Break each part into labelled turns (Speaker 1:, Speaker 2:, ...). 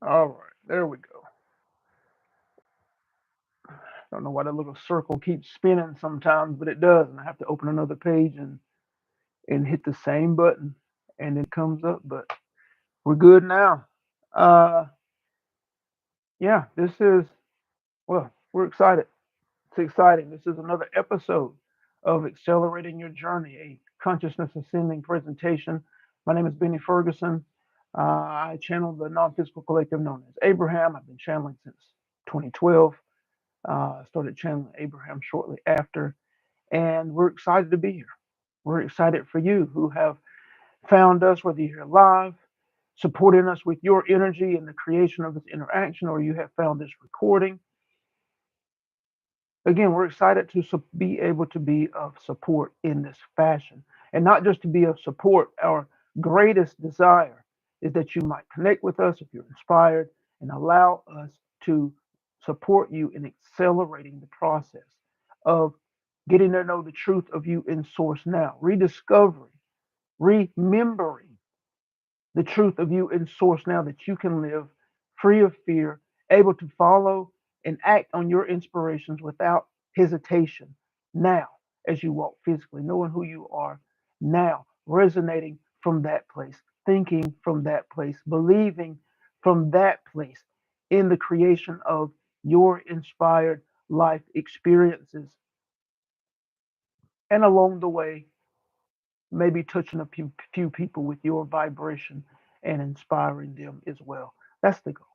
Speaker 1: All right, there we go. Don't know why that little circle keeps spinning sometimes, but it does, and I have to open another page and hit the same button, and it comes up. But we're good now. Uh, yeah, this is well, we're excited. It's exciting. This is another episode of Accelerating Your Journey, a consciousness ascending presentation. My name is Benny Ferguson. I channel the non-physical collective known as Abraham. I've been channeling since 2012. Started channeling Abraham shortly after, and we're excited to be here. We're excited for you who have found us, whether you're here live, supporting us with your energy in the creation of this interaction, or you have found this recording. Again, we're excited to be able to be of support in this fashion. And not just to be of support, our greatest desire is that you might connect with us if you're inspired and allow us to support you in accelerating the process of getting to know the truth of you in Source now, rediscovering, remembering the truth of you in Source now that you can live free of fear, able to follow and act on your inspirations without hesitation now as you walk physically, knowing who you are now, resonating from that place, thinking from that place, believing from that place in the creation of your inspired life experiences. And along the way, maybe touching a few people with your vibration and inspiring them as well. That's the goal.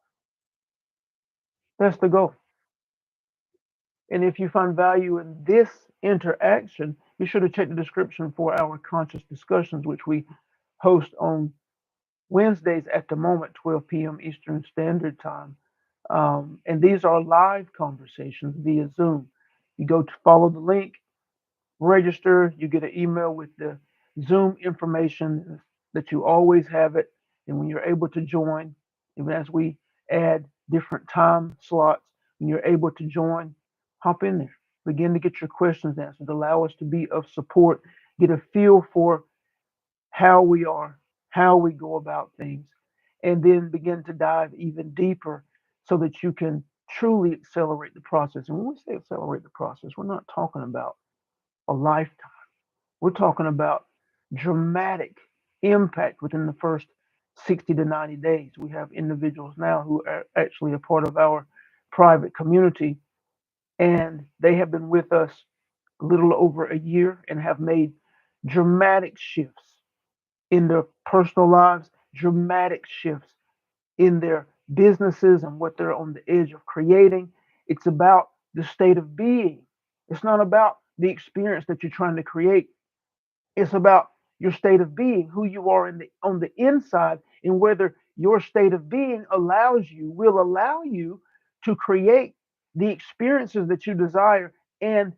Speaker 1: That's the goal. And if you find value in this interaction, be sure to check the description for our conscious discussions, which we host on Wednesdays at the moment, 12 p.m. Eastern Standard Time. And these are live conversations via Zoom. You go to follow the link, register, you get an email with the Zoom information that you always have it. And when you're able to join, even as we add different time slots, when you're able to join, hop in there. Begin to get your questions answered. Allow us to be of support. Get a feel for how we are, how we go about things, and then begin to dive even deeper so that you can truly accelerate the process. And when we say accelerate the process, we're not talking about a lifetime. We're talking about dramatic impact within the first 60 to 90 days. We have individuals now who are actually a part of our private community, and they have been with us a little over a year and have made dramatic shifts in their personal lives, dramatic shifts in their businesses and what they're on the edge of creating. It's about the state of being. It's not about the experience that you're trying to create. It's about your state of being, who you are on the inside, and whether your state of being will allow you to create the experiences that you desire and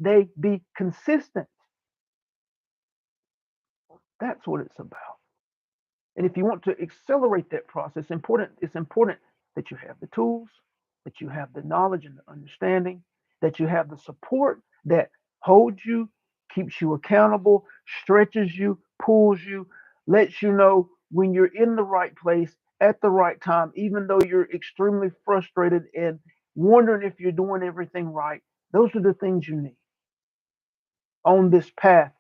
Speaker 1: they be consistent. That's what it's about. And if you want to accelerate that process, it's important that you have the tools, that you have the knowledge and the understanding, that you have the support that holds you, keeps you accountable, stretches you, pulls you, lets you know when you're in the right place at the right time, even though you're extremely frustrated and wondering if you're doing everything right. Those are the things you need on this path.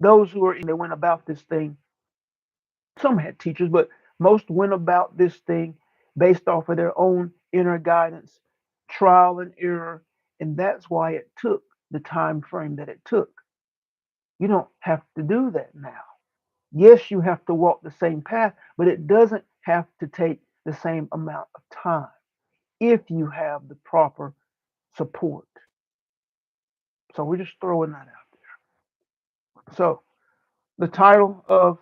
Speaker 1: Those who are they went about this thing, some had teachers, but most went about this thing based off of their own inner guidance, trial and error, and that's why it took the time frame that it took. You don't have to do that now. Yes, you have to walk the same path, but it doesn't have to take the same amount of time if you have the proper support. So we're just throwing that out there. So the title of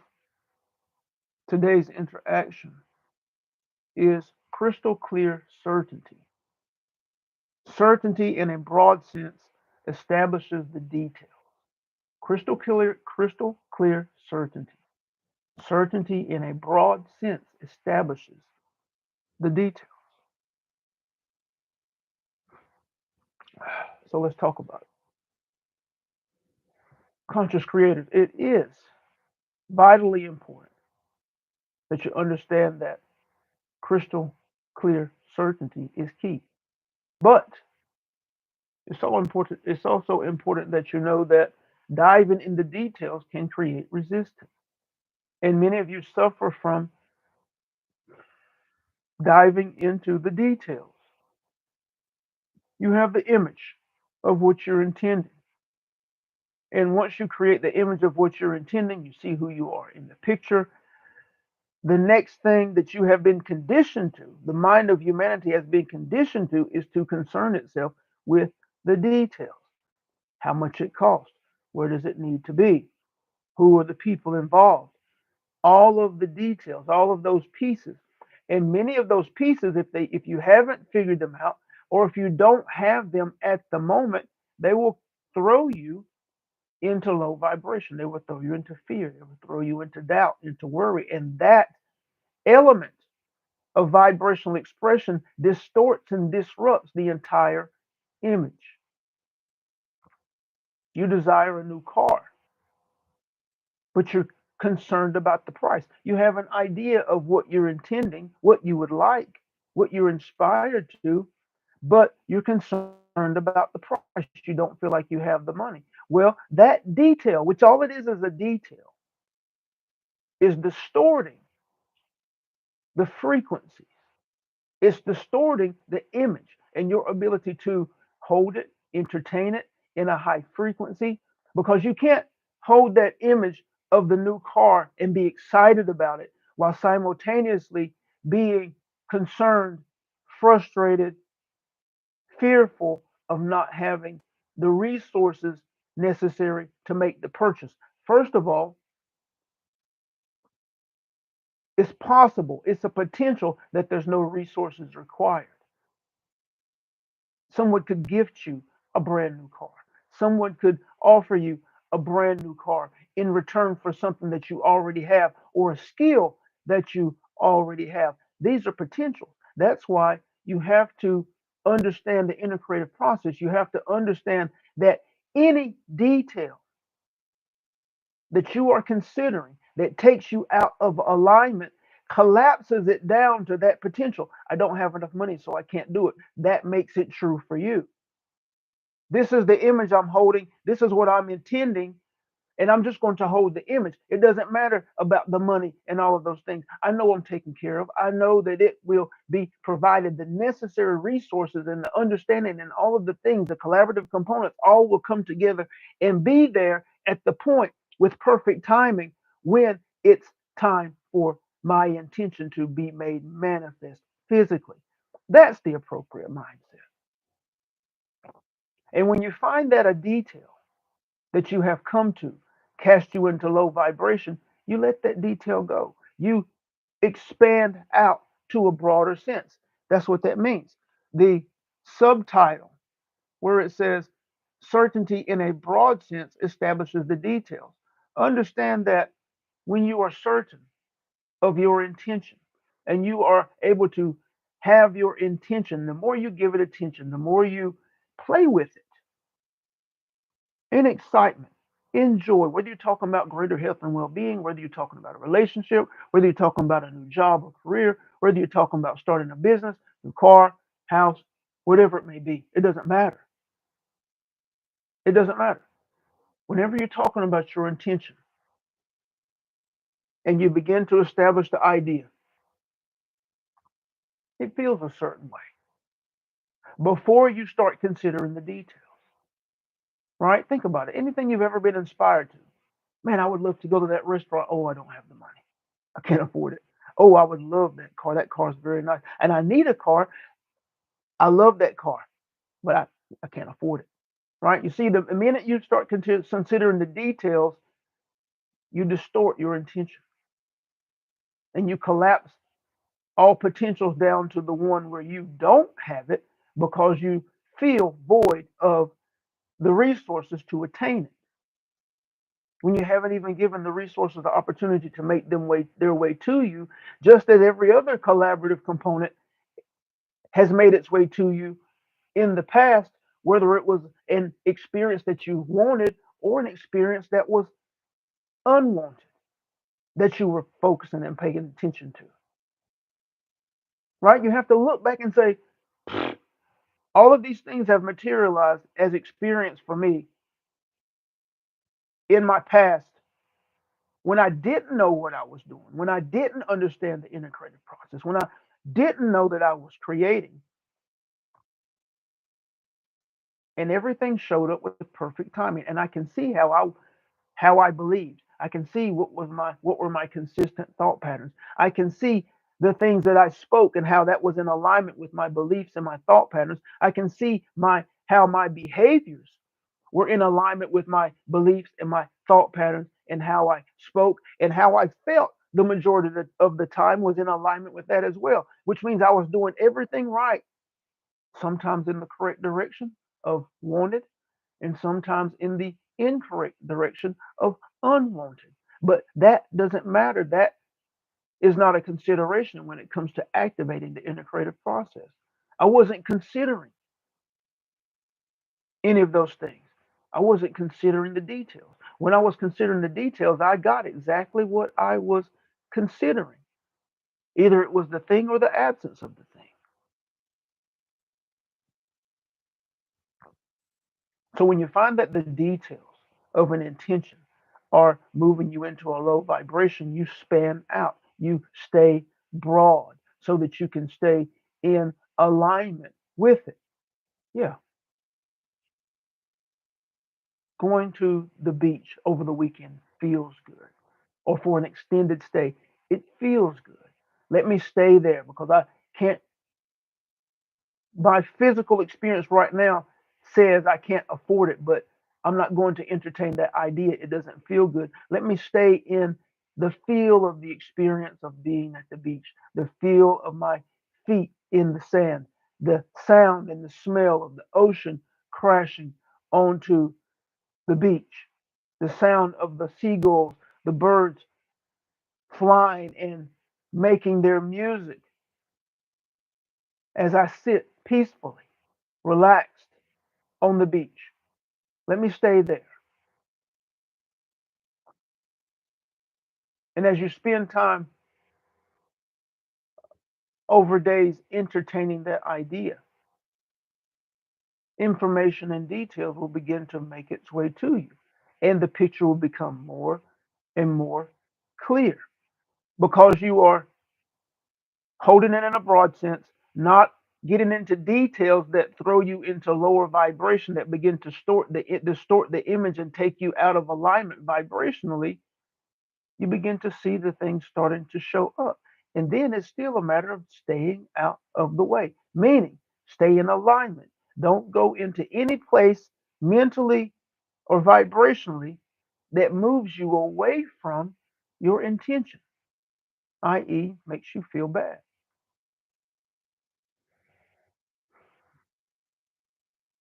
Speaker 1: today's interaction is Crystal Clear Certainty. Certainty in a broad sense establishes the details. Crystal clear certainty. Certainty in a broad sense establishes the details. So let's talk about it. Conscious creators, it is vitally important that you understand that crystal clear certainty is key. But it's also important that you know that diving into details can create resistance. And many of you suffer from diving into the details. You have the image of what you're intending. And once you create the image of what you're intending, you see who you are in the picture. The next thing that you have been conditioned to, the mind of humanity has been conditioned to, is to concern itself with the details. How much it costs? Where does it need to be? Who are the people involved? All of the details, all of those pieces. And many of those pieces, if you haven't figured them out, or if you don't have them at the moment, they will throw you into low vibration. They will throw you into fear. They will throw you into doubt, into worry. And that element of vibrational expression distorts and disrupts the entire image. You desire a new car, but you're concerned about the price. You have an idea of what you're intending, what you would like, what you're inspired to, but you're concerned about the price. You don't feel like you have the money. Well, that detail, which all it is a detail, is distorting the frequencies. It's distorting the image and your ability to hold it, entertain it in a high frequency, because you can't hold that image of the new car and be excited about it while simultaneously being concerned, frustrated, fearful of not having the resources necessary to make the purchase. First of all, it's possible, it's a potential that there's no resources required. Someone could gift you a brand new car. Someone could offer you a brand new car in return for something that you already have or a skill that you already have. These are potentials. That's why you have to understand the integrative process. You have to understand that any detail that you are considering that takes you out of alignment collapses it down to that potential. I don't have enough money, so I can't do it. That makes it true for you. This is the image I'm holding. This is what I'm intending. And I'm just going to hold the image. It doesn't matter about the money and all of those things. I know I'm taken care of. I know that it will be provided. The necessary resources and the understanding and all of the things, the collaborative components, all will come together and be there at the point with perfect timing when it's time for my intention to be made manifest physically. That's the appropriate mindset. And when you find that a detail that you have come to cast you into low vibration, you let that detail go. You expand out to a broader sense. That's what that means. The subtitle, where it says certainty in a broad sense, establishes the details. Understand that when you are certain of your intention and you are able to have your intention, the more you give it attention, the more you play with it in excitement, in joy, whether you're talking about greater health and well being, whether you're talking about a relationship, whether you're talking about a new job or career, whether you're talking about starting a business, new car, house, whatever it may be, it doesn't matter. It doesn't matter. Whenever you're talking about your intention and you begin to establish the idea, it feels a certain way before you start considering the details, right? Think about it. Anything you've ever been inspired to, man, I would love to go to that restaurant. Oh, I don't have the money. I can't afford it. Oh, I would love that car. That car is very nice. And I need a car. I love that car, but I can't afford it. Right? You see, the minute you start considering the details, you distort your intention and you collapse all potentials down to the one where you don't have it because you feel void of the resources to attain it. When you haven't even given the resources the opportunity to make their way to you, just as every other collaborative component has made its way to you in the past, whether it was an experience that you wanted or an experience that was unwanted. that you were focusing and paying attention to, right? You have to look back and say, all of these things have materialized as experience for me in my past when I didn't know what I was doing, when I didn't understand the integrative process, when I didn't know that I was creating, and everything showed up with perfect timing. And I can see how I believed. I can see what were my consistent thought patterns. I can see the things that I spoke and how that was in alignment with my beliefs and my thought patterns. I can see my how my behaviors were in alignment with my beliefs and my thought patterns, and how I spoke and how I felt the majority of the time was in alignment with that as well, which means I was doing everything right, sometimes in the correct direction of wanted, and sometimes in the incorrect direction of unwanted. But that doesn't matter. That is not a consideration when it comes to activating the integrative process. I wasn't considering any of those things. I wasn't considering the details. When I was considering the details, I got exactly what I was considering. Either it was the thing or the absence of the thing. So when you find that the details of an intention are moving you into a low vibration, you span out, you stay broad so that you can stay in alignment with it. Yeah, going to the beach over the weekend feels good, or for an extended stay, it feels good. Let me stay there because I can't, my physical experience right now says I can't afford it, but I'm not going to entertain that idea. It doesn't feel good. Let me stay in the feel of the experience of being at the beach, the feel of my feet in the sand, the sound and the smell of the ocean crashing onto the beach, the sound of the seagulls, the birds flying and making their music as I sit peacefully, relaxed on the beach. Let me stay there. And as you spend time over days entertaining that idea, information and details will begin to make its way to you. And the picture will become more and more clear because you are holding it in a broad sense, not getting into details that throw you into lower vibration that begin to distort the image and take you out of alignment vibrationally. You begin to see the things starting to show up. And then it's still a matter of staying out of the way, meaning stay in alignment. Don't go into any place mentally or vibrationally that moves you away from your intention, i.e., makes you feel bad.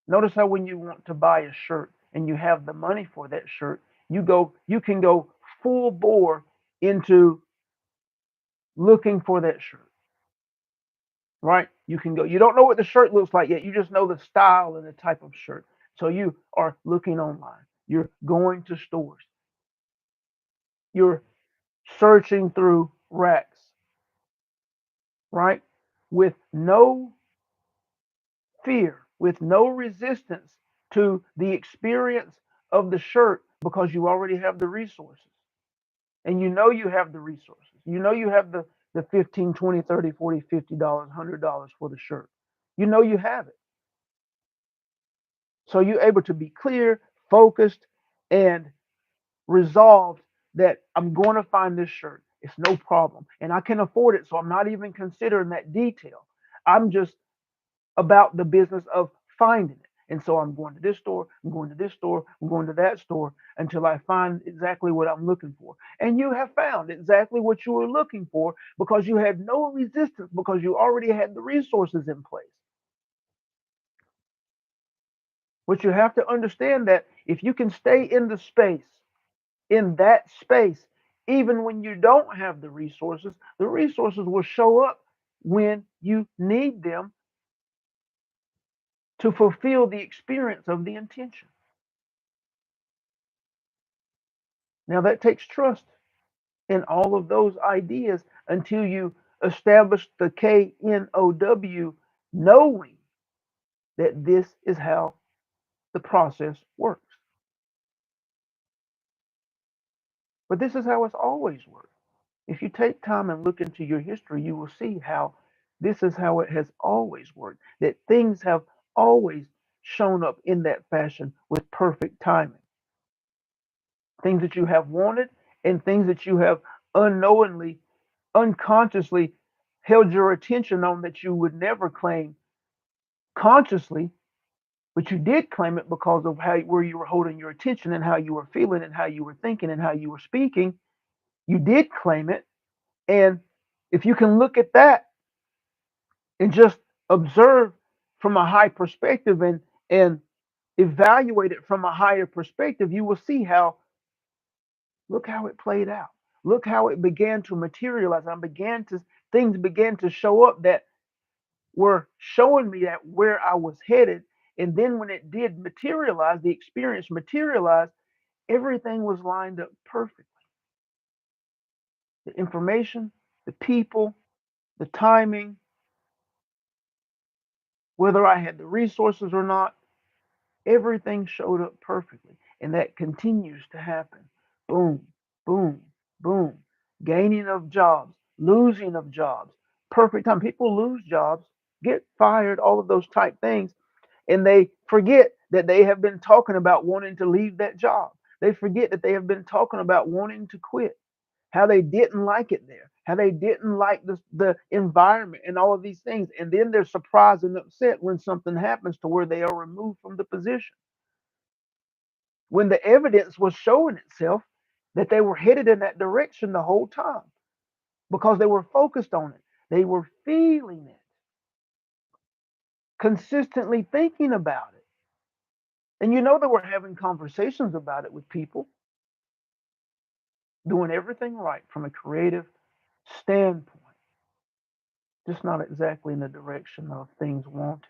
Speaker 1: Notice how when you want to buy a shirt and you have the money for that shirt, you can go full bore into looking for that shirt, right? You can go, you don't know what the shirt looks like yet. You just know the style and the type of shirt. So you are looking online. You're going to stores. You're searching through racks, right? With no fear, with no resistance to the experience of the shirt because you already have the resources. And you know you have the resources. You know you have the 15, 20, 30, 40, $50, $100 for the shirt. You know you have it. So you're able to be clear, focused, and resolved that I'm going to find this shirt. It's no problem. And I can afford it. So I'm not even considering that detail. I'm just about the business of finding it. And so I'm going to this store, I'm going to this store, I'm going to that store until I find exactly what I'm looking for. And you have found exactly what you were looking for because you had no resistance because you already had the resources in place. But you have to understand that if you can stay in the space, in that space, even when you don't have the resources will show up when you need them to fulfill the experience of the intention. Now that takes trust. in all of those ideas until you establish the KNOW, knowing that this is how the process works. But this is how it's always worked. If you take time and look into your history, you will see how this is how it has always worked, that things have always shown up in that fashion with perfect timing. Things that you have wanted and things that you have unknowingly, unconsciously held your attention on that you would never claim consciously, but you did claim it because of how where you were holding your attention and how you were feeling and how you were thinking and how you were speaking. You did claim it. And if you can look at that and just observe from a high perspective and evaluate it from a higher perspective, you will see how look how it played out. Look how it began to materialize. I began to things began to show up that were showing me that where I was headed. And then when it did materialize, the experience materialized, everything was lined up perfectly. The information, the people, the timing, whether I had the resources or not, everything showed up perfectly. And that continues to happen. Boom, boom, boom. Gaining of jobs, losing of jobs, perfect time. People lose jobs, get fired, all of those type things. And they forget that they have been talking about wanting to leave that job. They forget that they have been talking about wanting to quit, how they didn't like it there, how they didn't like the environment and all of these things. And then they're surprised and upset when something happens to where they are removed from the position. When the evidence was showing itself that they were headed in that direction the whole time because they were focused on it. They were feeling it, consistently thinking about it. And you know they were having conversations about it with people, doing everything right from a creative standpoint, just not exactly in the direction of things wanted.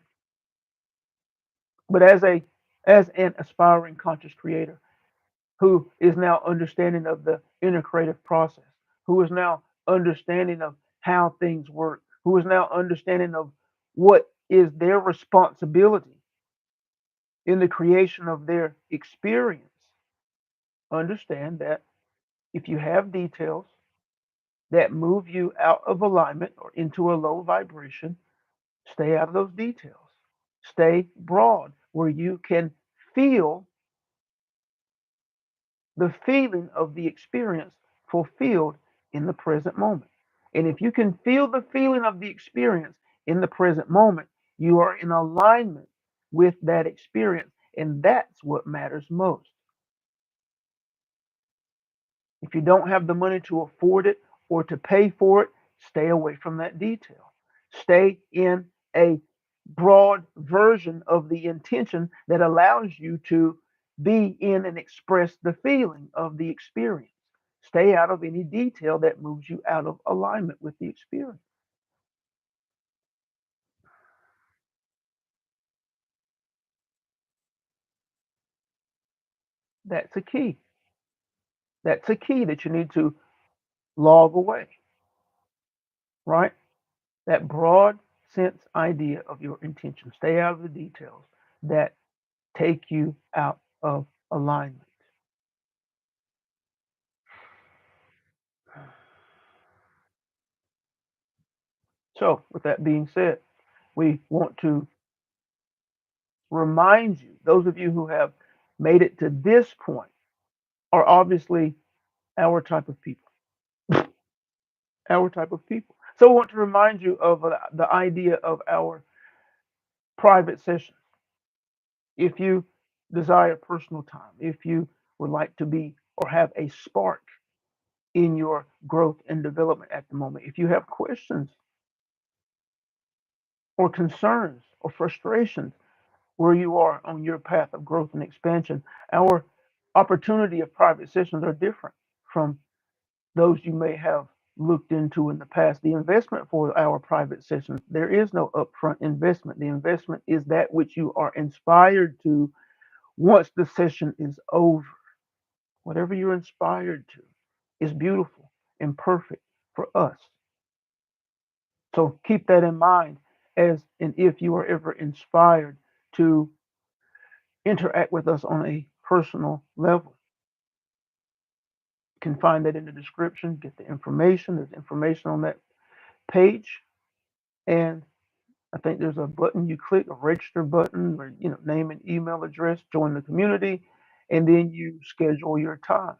Speaker 1: But as an aspiring conscious creator who is now understanding of the inner creative process, who is now understanding of how things work, who is now understanding of what is their responsibility in the creation of their experience, understand that if you have details that move you out of alignment or into a low vibration, stay out of those details. Stay broad where you can feel the feeling of the experience fulfilled in the present moment. And if you can feel the feeling of the experience in the present moment, you are in alignment with that experience. And that's what matters most. If you don't have the money to afford it or to pay for it, stay away from that detail. Stay in a broad version of the intention that allows you to be in and express the feeling of the experience. Stay out of any detail that moves you out of alignment with the experience. That's a key. That's a key that you need to log away, right? That broad sense idea of your intention. Stay out of the details that take you out of alignment. So, with that being said, we want to remind you, those of you who have made it to this point are obviously our type of people. Our type of people. So, we want to remind you of the idea of our private sessions. If you desire personal time, if you would like to be or have a spark in your growth and development at the moment, if you have questions or concerns or frustrations where you are on your path of growth and expansion, our opportunity of private sessions are different from those you may have looked into in the past. The investment for our private sessions, there is no upfront investment. The investment is that which you are inspired to once the session is over. Whatever you're inspired to is beautiful. imperfect for us. So keep that in mind as and if you are ever inspired to interact with us on a personal level. You can find that in the description, get the information. There's information on that page. And I think there's a button you click, a register button, or name and email address, join the community, and then you schedule your time.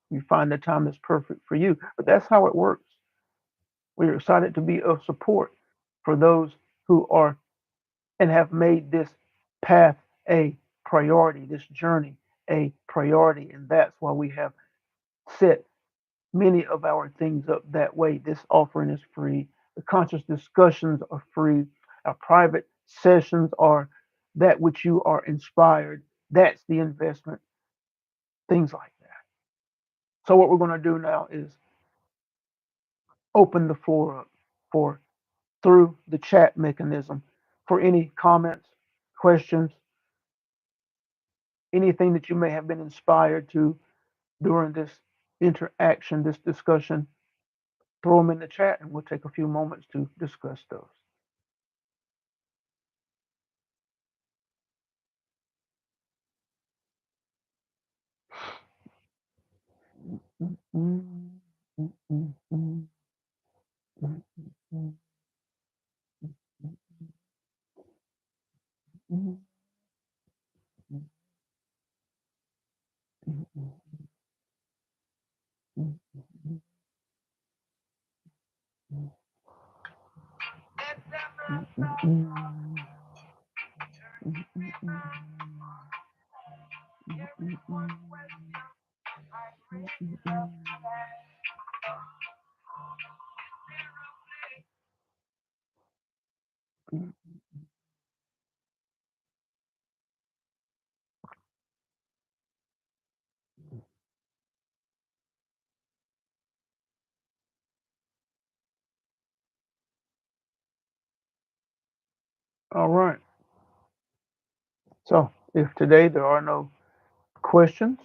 Speaker 1: You find the time that's perfect for you. But that's how it works. We're excited to be of support for those who are and have made this path a priority, this journey a priority. And that's why we have set many of our things up that way. This offering is free. The conscious discussions are free. Our private sessions are that which you are inspired. That's the investment, things like that. So, what we're going to do now is open the floor up for through the chat mechanism for any comments, questions, anything that you may have been inspired to during this interaction, this discussion. Throw them in the chat and we'll take a few moments to discuss those. All right. So, if today there are no questions,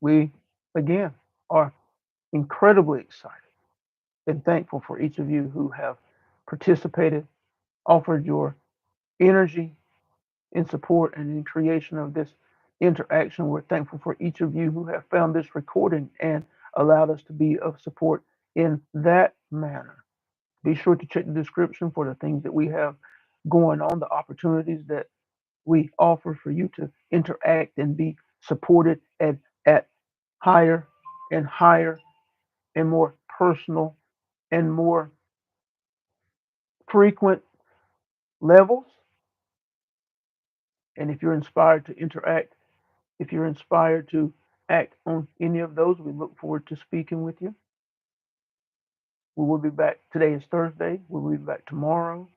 Speaker 1: we again are incredibly excited and thankful for each of you who have participated, offered your energy in support and in creation of this interaction. We're thankful for each of you who have found this recording and allowed us to be of support in that manner. Be sure to check the description for the things that we have going on, the opportunities that we offer for you to interact and be supported at higher and higher and more personal and more frequent levels. And if you're inspired to interact, if you're inspired to act on any of those, we look forward to speaking with you. We will be back. Today is Thursday. We will be back tomorrow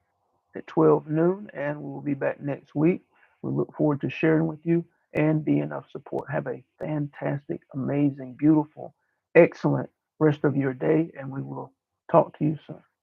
Speaker 1: at 12 noon, and we will be back next week. We look forward to sharing with you and being of support. Have a fantastic, amazing, beautiful, excellent rest of your day, and we will talk to you soon.